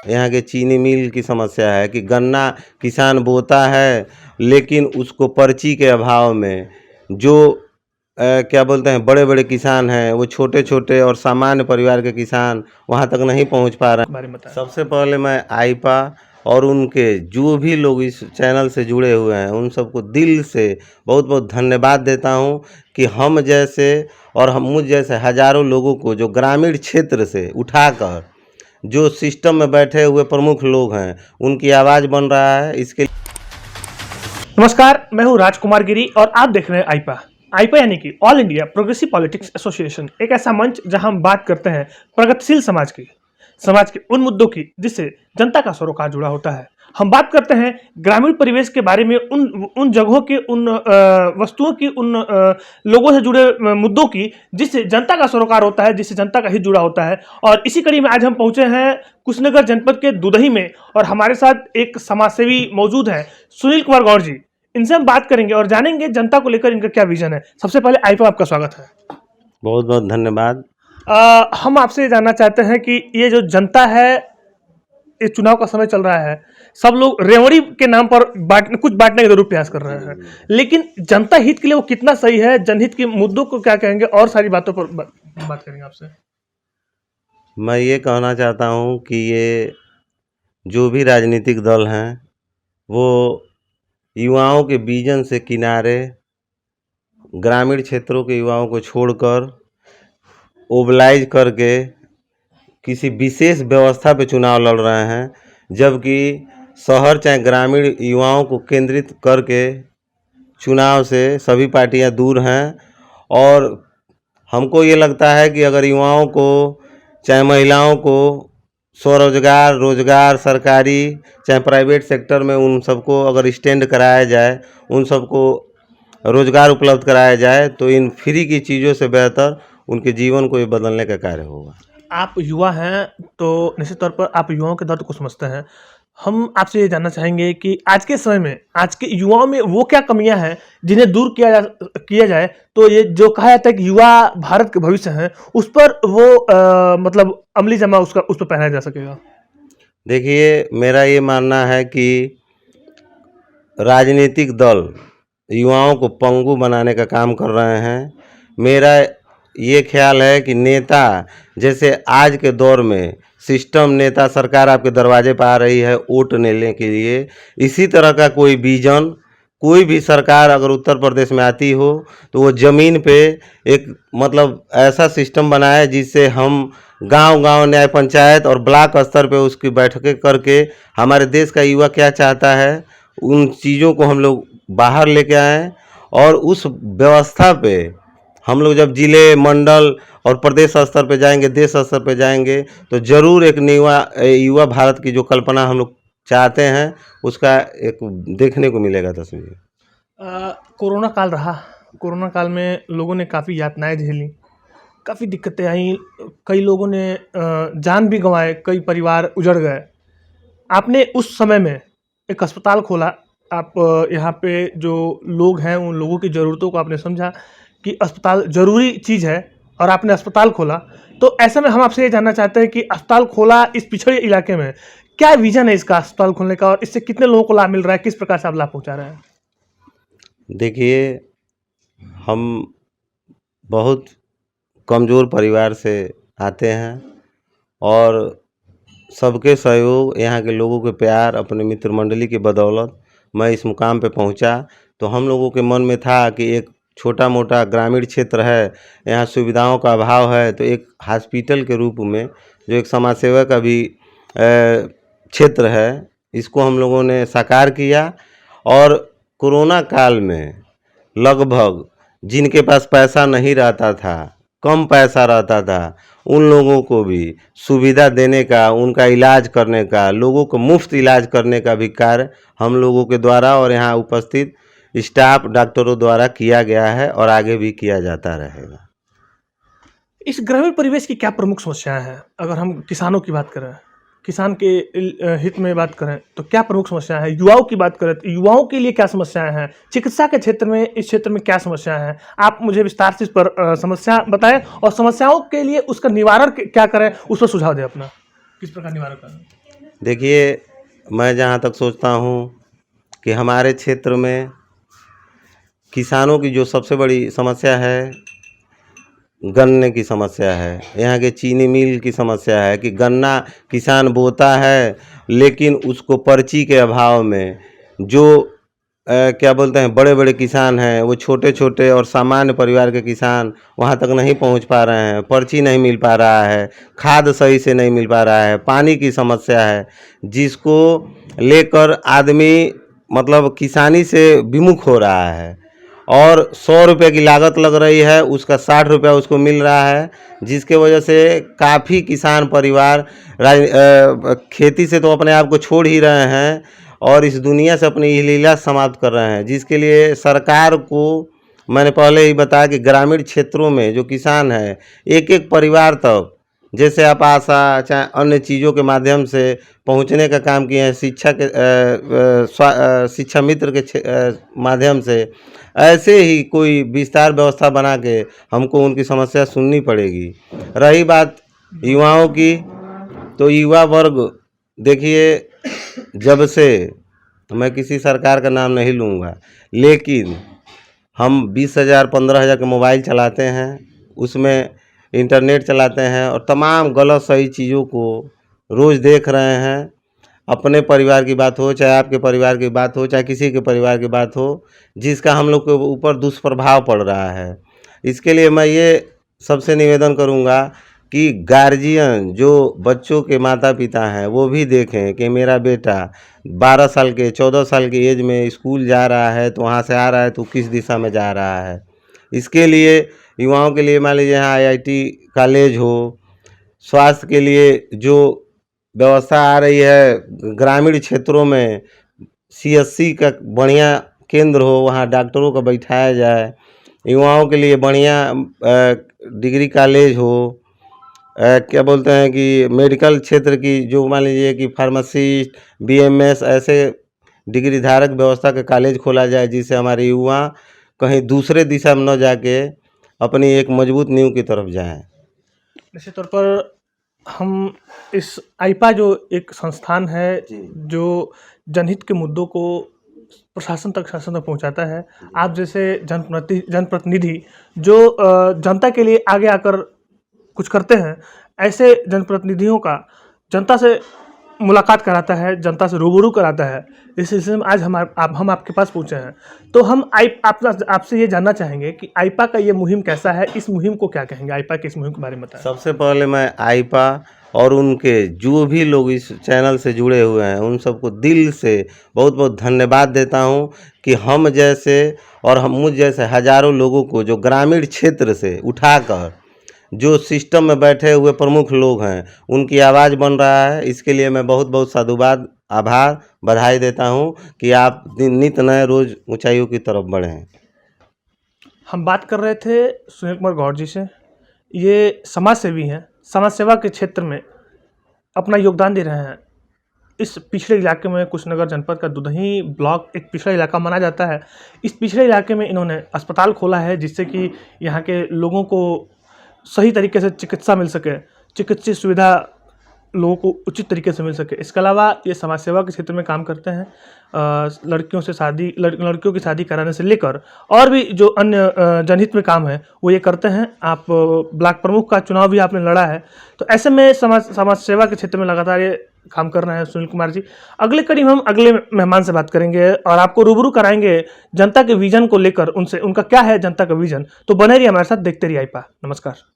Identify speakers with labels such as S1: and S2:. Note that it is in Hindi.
S1: यहाँ के चीनी मिल की समस्या है कि गन्ना किसान बोता है, लेकिन उसको पर्ची के अभाव में जो क्या बोलते हैं बड़े बड़े किसान हैं, वो छोटे छोटे और सामान्य परिवार के किसान वहाँ तक नहीं पहुँच पा रहे
S2: बारे में बताएं।
S1: सबसे पहले मैं आईपा और उनके जो भी लोग इस चैनल से जुड़े हुए हैं उन सबको दिल से बहुत बहुत धन्यवाद देता हूं कि हम जैसे और हम मुझ जैसे हजारों लोगों को जो ग्रामीण क्षेत्र से उठाकर जो सिस्टम में बैठे हुए प्रमुख लोग हैं उनकी आवाज़ बन रहा है। इसके
S2: नमस्कार, मैं हूं राजकुमार गिरी और आप देख रहे हैं आईपा। आईपा यानी कि all India progressive politics association, एक ऐसा मंच जहां हम बात करते हैं प्रगतिशील समाज के उन मुद्दों की जिससे जनता का सरोकार जुड़ा होता है। हम बात करते हैं ग्रामीण परिवेश के बारे में, उन जगहों के, उन वस्तुओं की, उन लोगों से जुड़े मुद्दों की जिससे जनता का सरोकार होता है, जिससे जनता का हित जुड़ा होता है। और इसी कड़ी में आज हम पहुंचे हैं कुशीनगर जनपद के दुदही में और हमारे साथ एक समाजसेवी मौजूद हैं, सुनील कुमार गौड़ जी। इनसे हम बात करेंगे और जानेंगे जनता को लेकर इनका क्या विजन है। सबसे पहले आईपा आपका स्वागत है।
S1: बहुत बहुत धन्यवाद।
S2: हम आपसे जानना चाहते हैं कि ये जो जनता है, ये चुनाव का समय चल रहा है, सब लोग रेवड़ी के नाम पर कुछ बांटने का जरूर प्रयास कर रहे हैं, लेकिन जनता हित के लिए वो कितना सही है, जनहित के मुद्दों को क्या कहेंगे, और सारी बातों पर बात करेंगे आपसे।
S1: मैं ये कहना चाहता हूँ कि ये जो भी राजनीतिक दल हैं वो युवाओं के विजन से किनारे ग्रामीण क्षेत्रों के युवाओं को छोड़कर ओबलाइज करके किसी विशेष व्यवस्था पे चुनाव लड़ रहे हैं, जबकि शहर चाहे ग्रामीण युवाओं को केंद्रित करके चुनाव से सभी पार्टियां दूर हैं। और हमको ये लगता है कि अगर युवाओं को चाहे महिलाओं को स्वरोजगार, रोजगार, सरकारी चाहे प्राइवेट सेक्टर में उन सबको अगर स्टैंड कराया जाए, उन सबको रोजगार उपलब्ध कराया जाए, तो इन फ्री की चीज़ों से बेहतर उनके जीवन को ये बदलने का कार्य होगा।
S2: आप युवा हैं तो निश्चित तौर पर आप युवाओं के दर्द को समझते हैं। हम आपसे ये जानना चाहेंगे कि आज के समय में, आज के युवाओं में वो क्या कमियां हैं जिन्हें दूर किया जाए तो ये जो कहा जाता है कि युवा भारत के भविष्य हैं, उस पर वो मतलब अमली जमा उस पर पहनाया जा सकेगा।
S1: देखिए, मेरा ये मानना है कि राजनीतिक दल युवाओं को पंगु बनाने का काम कर रहे हैं। मेरा ये ख्याल है कि नेता, जैसे आज के दौर में सिस्टम नेता सरकार आपके दरवाजे पर आ रही है वोट लेने के लिए, इसी तरह का कोई विजन कोई भी सरकार अगर उत्तर प्रदेश में आती हो तो वो ज़मीन पे एक मतलब ऐसा सिस्टम बनाए जिससे हम गांव-गांव न्याय पंचायत और ब्लॉक स्तर पे उसकी बैठकें करके हमारे देश का युवा क्या चाहता है उन चीज़ों को हम लोग बाहर लेके आएँ। और उस व्यवस्था पे हम लोग जब जिले, मंडल और प्रदेश स्तर पे जाएंगे, देश स्तर पे जाएंगे, तो ज़रूर एक युवा भारत की जो कल्पना हम लोग चाहते हैं उसका एक देखने को मिलेगा तस्वीर।
S2: कोरोना काल रहा, कोरोना काल में लोगों ने काफ़ी यातनाएं झेली, काफ़ी दिक्कतें आई, कई लोगों ने जान भी गंवाए, कई परिवार उजड़ गए। आपने उस समय में एक अस्पताल खोला। आप यहाँ पे जो लोग हैं उन लोगों की ज़रूरतों को आपने समझा कि अस्पताल ज़रूरी चीज़ है और आपने अस्पताल खोला। तो ऐसे में हम आपसे ये जानना चाहते हैं कि अस्पताल खोला इस पिछड़े इलाके में, क्या विजन है इसका अस्पताल खोलने का और इससे कितने लोगों को लाभ मिल रहा है, किस प्रकार से आप लाभ पहुँचा रहे हैं?
S1: देखिए, हम बहुत कमज़ोर परिवार से आते हैं और सबके सहयोग, यहाँ के लोगों के प्यार, अपने मित्र मंडली की बदौलत मैं इस मुकाम पे पहुँचा। तो हम लोगों के मन में था कि एक छोटा मोटा ग्रामीण क्षेत्र है, यहाँ सुविधाओं का अभाव है, तो एक हॉस्पिटल के रूप में जो एक समाज सेवा का भी क्षेत्र है, इसको हम लोगों ने साकार किया। और कोरोना काल में लगभग जिनके पास पैसा नहीं रहता था, कम पैसा रहता था, उन लोगों को भी सुविधा देने का, उनका इलाज करने का, लोगों को मुफ्त इलाज करने का भी कार्य हम लोगों के द्वारा और यहाँ उपस्थित स्टाफ डॉक्टरों द्वारा किया गया है और आगे भी किया जाता रहेगा।
S2: इस ग्रामीण परिवेश की क्या प्रमुख समस्याएं हैं? अगर हम किसानों की बात करें, किसान के हित में बात करें तो क्या प्रमुख समस्याएं हैं? युवाओं की बात करें तो युवाओं के लिए क्या समस्याएं हैं? चिकित्सा के क्षेत्र में, इस क्षेत्र में क्या समस्याएं हैं? आप मुझे विस्तार से इस पर समस्या बताएं और समस्याओं के लिए उसका निवारण क्या करें, उस पर सुझाव दें अपना। किस प्रकार निवारण करें?
S1: देखिए, मैं जहाँ तक सोचता हूँ कि हमारे क्षेत्र में किसानों की जो सबसे बड़ी समस्या है, गन्ने की समस्या है। यहाँ के चीनी मिल की समस्या है कि गन्ना किसान बोता है, लेकिन उसको पर्ची के अभाव में जो क्या बोलते हैं, बड़े बड़े किसान हैं, वो छोटे छोटे और सामान्य परिवार के किसान वहाँ तक नहीं पहुँच पा रहे हैं। पर्ची नहीं मिल पा रहा है, खाद सही से नहीं मिल पा रहा है, पानी की समस्या है, जिसको लेकर आदमी मतलब किसानी से विमुख हो रहा है। और 100 रुपये की लागत लग रही है, उसका 60 रुपया उसको मिल रहा है, जिसके वजह से काफ़ी किसान परिवार खेती से तो अपने आप को छोड़ ही रहे हैं और इस दुनिया से अपनी लीला समाप्त कर रहे हैं। जिसके लिए सरकार को मैंने पहले ही बताया कि ग्रामीण क्षेत्रों में जो किसान है, एक एक परिवार तक जैसे आप आशा चाहे अन्य चीज़ों के माध्यम से पहुंचने का काम किए हैं, शिक्षा मित्र के माध्यम से, ऐसे ही कोई विस्तार व्यवस्था बना के हमको उनकी समस्या सुननी पड़ेगी। रही बात युवाओं की, तो युवा वर्ग देखिए, जब से मैं किसी सरकार का नाम नहीं लूँगा, लेकिन हम 20,000 15,000 के मोबाइल चलाते हैं, उसमें इंटरनेट चलाते हैं और तमाम गलत सही चीज़ों को रोज़ देख रहे हैं। अपने परिवार की बात हो, चाहे आपके परिवार की बात हो, चाहे किसी के परिवार की बात हो, जिसका हम लोग के ऊपर दुष्प्रभाव पड़ रहा है। इसके लिए मैं ये सबसे निवेदन करूँगा कि गार्जियन जो बच्चों के माता पिता हैं, वो भी देखें कि मेरा बेटा 12 साल के 14 साल की एज में स्कूल जा रहा है, तो वहाँ से आ रहा है तो किस दिशा में जा रहा है। इसके लिए युवाओं के लिए मान लीजिए यहाँ IIT कॉलेज हो, स्वास्थ्य के लिए जो व्यवस्था आ रही है ग्रामीण क्षेत्रों में, CSC का बढ़िया केंद्र हो, वहाँ डॉक्टरों को बैठाया जाए। युवाओं के लिए बढ़िया डिग्री कॉलेज हो, क्या बोलते हैं कि मेडिकल क्षेत्र की जो मान लीजिए कि फार्मासिस्ट, BMS ऐसे डिग्री धारक व्यवस्था का कॉलेज खोला जाए, जिससे हमारे युवा कहीं दूसरे दिशा में न जाके अपनी एक मजबूत नींव की तरफ जाएं।
S2: निश्चित तौर पर हम इस आईपा जो एक संस्थान है जो जनहित के मुद्दों को प्रशासन तक शासन तक पहुंचाता है, आप जैसे जनप्रतिनिधि जो जनता के लिए आगे आकर कुछ करते हैं, ऐसे जनप्रतिनिधियों का जनता से मुलाकात कराता है, जनता से रूबरू कराता है। इस सिलसिले में आज हम आपके पास पहुंचे हैं, तो हम आपसे ये जानना चाहेंगे कि आईपा का ये मुहिम कैसा है, इस मुहिम को क्या कहेंगे, आईपा की इस मुहिम के बारे में बताएं।
S1: सबसे पहले मैं आईपा और उनके जो भी लोग इस चैनल से जुड़े हुए हैं, उन सबको दिल से बहुत बहुत धन्यवाद देता हूं कि हम जैसे और हम मुझ जैसे हजारों लोगों को जो ग्रामीण क्षेत्र से उठाकर जो सिस्टम में बैठे हुए प्रमुख लोग हैं, उनकी आवाज़ बन रहा है। इसके लिए मैं बहुत बहुत साधुवाद, आभार, बधाई देता हूं कि आप नित नए रोज़ ऊंचाइयों की तरफ बढ़ें।
S2: हम बात कर रहे थे सुनील कुमार गौड़ जी से। ये समाज सेवी हैं, समाज सेवा के क्षेत्र में अपना योगदान दे रहे हैं। इस पिछड़े इलाके में कुशीनगर जनपद का दुधही ब्लॉक एक पिछड़ा इलाका माना जाता है। इस पिछड़े इलाके में इन्होंने अस्पताल खोला है, जिससे कि यहाँ के लोगों को सही तरीके से चिकित्सा मिल सके, चिकित्सीय सुविधा लोगों को उचित तरीके से मिल सके। इसके अलावा ये समाज सेवा के क्षेत्र में काम करते हैं। लड़कियों की शादी कराने से लेकर और भी जो अन्य जनहित में काम है वो ये करते हैं। आप ब्लॉक प्रमुख का चुनाव भी आपने लड़ा है, तो ऐसे में समाज सेवा के क्षेत्र में लगातार ये काम कर रहे हैं सुनील कुमार जी। अगले कड़ी में हम अगले मेहमान से बात करेंगे और आपको रूबरू कराएंगे जनता के विजन को लेकर, उनसे उनका क्या है जनता का विजन। तो बने रहिए हमारे साथ, देखते रहिए आईपा। नमस्कार।